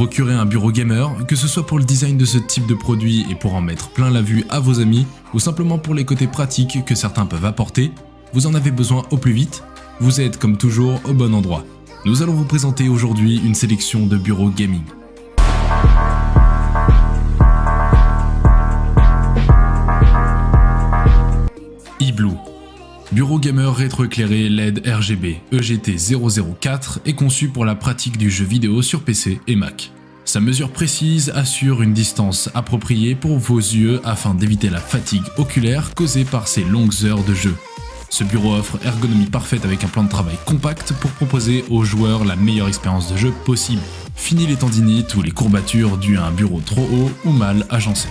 Procurez un bureau gamer, que ce soit pour le design de ce type de produit et pour en mettre plein la vue à vos amis, ou simplement pour les côtés pratiques que certains peuvent apporter, vous en avez besoin au plus vite, vous êtes comme toujours au bon endroit. Nous allons vous présenter aujourd'hui une sélection de bureaux gaming. iBlue. Bureau gamer rétroéclairé LED RGB EGT004 est conçu pour la pratique du jeu vidéo sur PC et Mac. Sa mesure précise assure une distance appropriée pour vos yeux afin d'éviter la fatigue oculaire causée par ces longues heures de jeu. Ce bureau offre ergonomie parfaite avec un plan de travail compact pour proposer aux joueurs la meilleure expérience de jeu possible. Fini les tendinites ou les courbatures dues à un bureau trop haut ou mal agencé.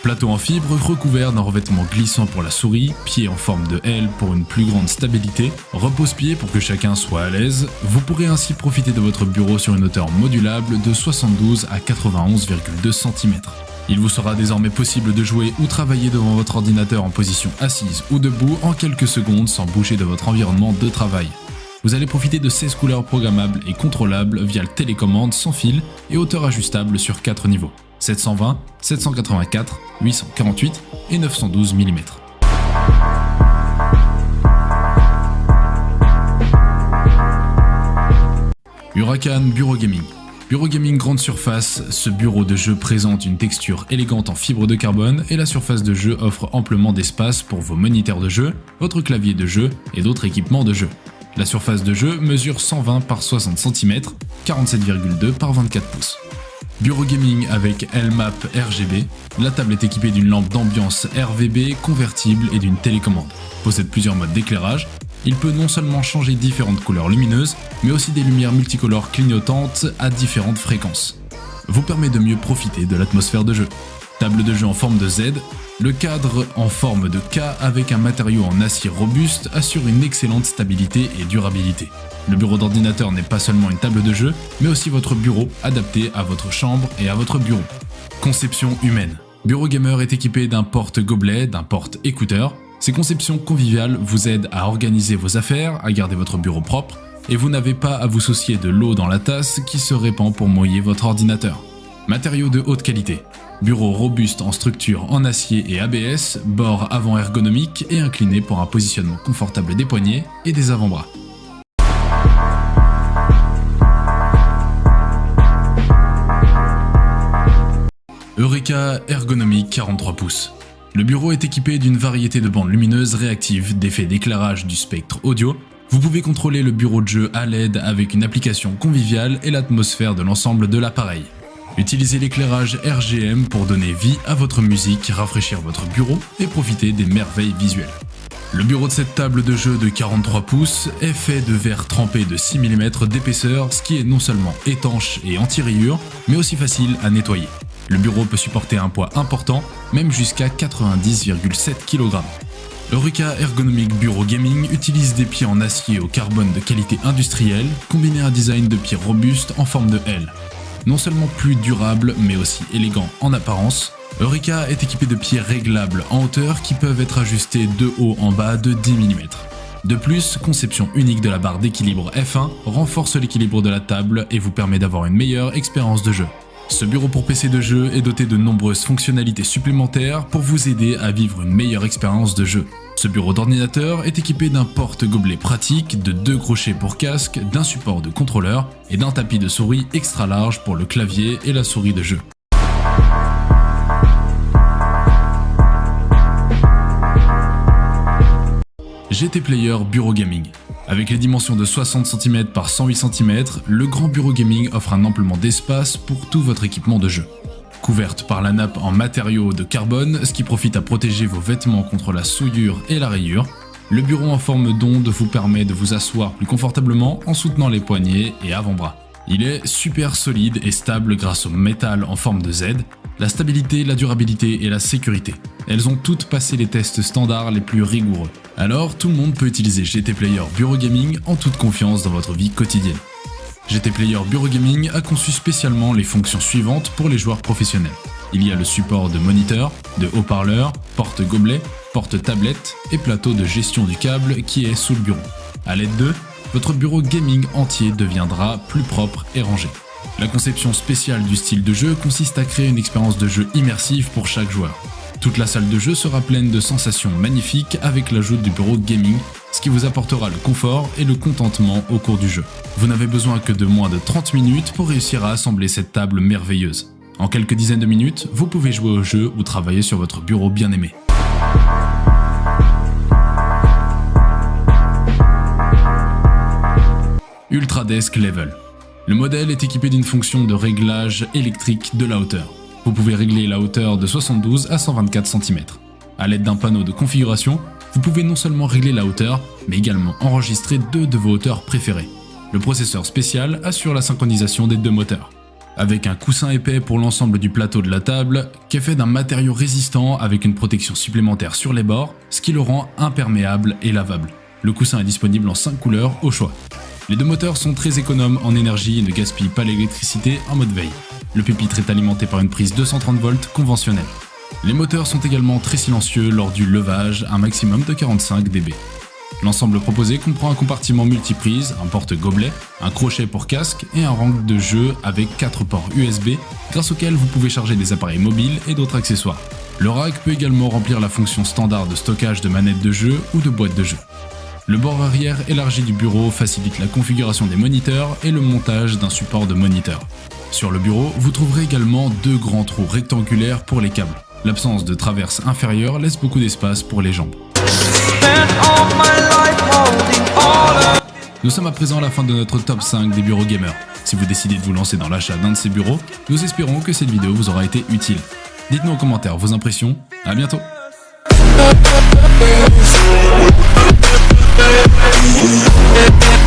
Plateau en fibre recouvert d'un revêtement glissant pour la souris, pied en forme de L pour une plus grande stabilité, repose-pied pour que chacun soit à l'aise. Vous pourrez ainsi profiter de votre bureau sur une hauteur modulable de 72 à 91,2 cm. Il vous sera désormais possible de jouer ou travailler devant votre ordinateur en position assise ou debout en quelques secondes sans bouger de votre environnement de travail. Vous allez profiter de 16 couleurs programmables et contrôlables via le télécommande sans fil et hauteur ajustable sur 4 niveaux. 720, 784, 848 et 912 mm. Huracan Bureau Gaming. Bureau gaming grande surface, ce bureau de jeu présente une texture élégante en fibre de carbone et la surface de jeu offre amplement d'espace pour vos moniteurs de jeu, votre clavier de jeu et d'autres équipements de jeu. La surface de jeu mesure 120 par 60 cm, 47,2 par 24 pouces. Bureau gaming avec LMAP RGB, la table est équipée d'une lampe d'ambiance RVB convertible et d'une télécommande. Possède plusieurs modes d'éclairage. Il peut non seulement changer différentes couleurs lumineuses, mais aussi des lumières multicolores clignotantes à différentes fréquences. Vous permet de mieux profiter de l'atmosphère de jeu. Table de jeu en forme de Z, le cadre en forme de K avec un matériau en acier robuste assure une excellente stabilité et durabilité. Le bureau d'ordinateur n'est pas seulement une table de jeu, mais aussi votre bureau adapté à votre chambre et à votre bureau. Conception humaine. Bureau gamer est équipé d'un porte-gobelet, d'un porte-écouteur. Ces conceptions conviviales vous aident à organiser vos affaires, à garder votre bureau propre, et vous n'avez pas à vous soucier de l'eau dans la tasse qui se répand pour mouiller votre ordinateur. Matériaux de haute qualité. Bureau robuste en structure en acier et ABS, bord avant ergonomique et incliné pour un positionnement confortable des poignets et des avant-bras. Eureka Ergonomic 43 pouces. Le bureau est équipé d'une variété de bandes lumineuses réactives, d'effets d'éclairage du spectre audio. Vous pouvez contrôler le bureau de jeu à LED avec une application conviviale et l'atmosphère de l'ensemble de l'appareil. Utilisez l'éclairage RGM pour donner vie à votre musique, rafraîchir votre bureau et profiter des merveilles visuelles. Le bureau de cette table de jeu de 43 pouces est fait de verre trempé de 6 mm d'épaisseur, ce qui est non seulement étanche et anti-rayures, mais aussi facile à nettoyer. Le bureau peut supporter un poids important, même jusqu'à 90,7 kg. Eureka Ergonomic Bureau Gaming utilise des pieds en acier au carbone de qualité industrielle, combiné à un design de pieds robuste en forme de L. Non seulement plus durable, mais aussi élégant en apparence, Eureka est équipé de pieds réglables en hauteur qui peuvent être ajustés de haut en bas de 10 mm. De plus, conception unique de la barre d'équilibre F1 renforce l'équilibre de la table et vous permet d'avoir une meilleure expérience de jeu. Ce bureau pour PC de jeu est doté de nombreuses fonctionnalités supplémentaires pour vous aider à vivre une meilleure expérience de jeu. Ce bureau d'ordinateur est équipé d'un porte-gobelet pratique, de 2 crochets pour casque, d'un support de contrôleur et d'un tapis de souris extra large pour le clavier et la souris de jeu. GT Player Bureau Gaming. Avec les dimensions de 60 cm par 108 cm, le grand bureau gaming offre un amplement d'espace pour tout votre équipement de jeu. Couverte par la nappe en matériaux de carbone, ce qui profite à protéger vos vêtements contre la souillure et la rayure, le bureau en forme d'onde vous permet de vous asseoir plus confortablement en soutenant les poignets et avant-bras. Il est super solide et stable grâce au métal en forme de Z, la stabilité, la durabilité et la sécurité. Elles ont toutes passé les tests standards les plus rigoureux. Alors tout le monde peut utiliser GT Player Bureau Gaming en toute confiance dans votre vie quotidienne. GT Player Bureau Gaming a conçu spécialement les fonctions suivantes pour les joueurs professionnels. Il y a le support de moniteur, de haut-parleur, porte-gobelet, porte-tablette et plateau de gestion du câble qui est sous le bureau. À l'aide d'eux, votre bureau gaming entier deviendra plus propre et rangé. La conception spéciale du style de jeu consiste à créer une expérience de jeu immersive pour chaque joueur. Toute la salle de jeu sera pleine de sensations magnifiques avec l'ajout du bureau gaming, ce qui vous apportera le confort et le contentement au cours du jeu. Vous n'avez besoin que de moins de 30 minutes pour réussir à assembler cette table merveilleuse. En quelques dizaines de minutes, vous pouvez jouer au jeu ou travailler sur votre bureau bien aimé. Ultradesk Level. Le modèle est équipé d'une fonction de réglage électrique de la hauteur. Vous pouvez régler la hauteur de 72 à 124 cm. À l'aide d'un panneau de configuration, vous pouvez non seulement régler la hauteur, mais également enregistrer deux de vos hauteurs préférées. Le processeur spécial assure la synchronisation des deux moteurs. Avec un coussin épais pour l'ensemble du plateau de la table, qui est fait d'un matériau résistant avec une protection supplémentaire sur les bords, ce qui le rend imperméable et lavable. Le coussin est disponible en 5 couleurs au choix. Les deux moteurs sont très économes en énergie et ne gaspillent pas l'électricité en mode veille. Le pupitre est alimenté par une prise 230 volts conventionnelle. Les moteurs sont également très silencieux lors du levage, un maximum de 45 dB. L'ensemble proposé comprend un compartiment multiprise, un porte-gobelet, un crochet pour casque et un rang de jeu avec 4 ports USB grâce auxquels vous pouvez charger des appareils mobiles et d'autres accessoires. Le rack peut également remplir la fonction standard de stockage de manettes de jeu ou de boîtes de jeu. Le bord arrière élargi du bureau facilite la configuration des moniteurs et le montage d'un support de moniteur. Sur le bureau, vous trouverez également deux grands trous rectangulaires pour les câbles. L'absence de traverse inférieure laisse beaucoup d'espace pour les jambes. Nous sommes à présent à la fin de notre top 5 des bureaux gamers. Si vous décidez de vous lancer dans l'achat d'un de ces bureaux, nous espérons que cette vidéo vous aura été utile. Dites-nous en commentaire vos impressions, à bientôt! Yeah.